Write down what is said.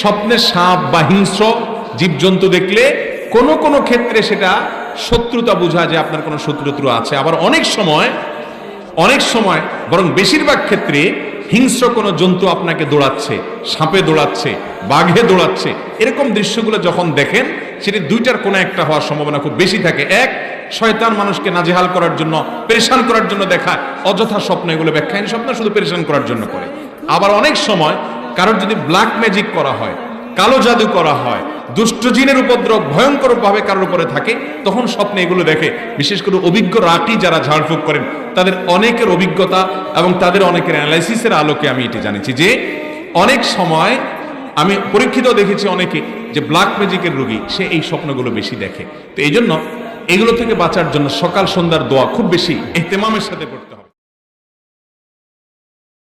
স্বপ্নে সাপ বা হিংস্র জীবজন্তু দেখলে কোন কোন ক্ষেত্রে সেটা শত্রুতা বোঝা যে আপনার কোনো শত্রুত্র আছে। আবার অনেক সময় বরং বেশিরভাগ ক্ষেত্রে হিংস্র কোনো জন্তু আপনাকে দৌড়াচ্ছে, সাপে দৌড়াচ্ছে, বাঘে দৌড়াচ্ছে, এরকম দৃশ্যগুলো যখন দেখেন সেটা দুইটার কোনো একটা হওয়ার সম্ভাবনা খুব বেশি থাকে। এক, শয়তান মানুষকে নাজেহাল করার জন্য, পেরেশান করার জন্য দেখায় অযথা স্বপ্ন, এগুলো ব্যাখ্যাহীন স্বপ্ন, শুধু পেরেশান করার জন্য করে। আবার অনেক সময় কারোর যদি ব্ল্যাক ম্যাজিক করা হয়, কালো জাদু করা হয়, দুষ্ট জিনের উপদ্রব ভয়ঙ্কর ভাবে কারোর উপরে থাকে, তখন স্বপ্নে এগুলো দেখে। বিশেষ করে অভিজ্ঞ রাকি যারা ঝাড়ফুঁক করেন, তাদের অনেকের অভিজ্ঞতা এবং তাদের অনেকের অ্যানালাইসিসের আলোকে আমি এটি জানিছি যে অনেক সময় আমি পরীক্ষিত দেখেছি অনেকে যে ব্ল্যাক ম্যাজিকের রোগী, সে এই স্বপ্নগুলো বেশি দেখে। তো এই জন্য এগুলো থেকে বাঁচার জন্য সকাল সন্ধ্যার দোয়া খুব বেশি ইহতেমামের সাথে পড়তে হয়।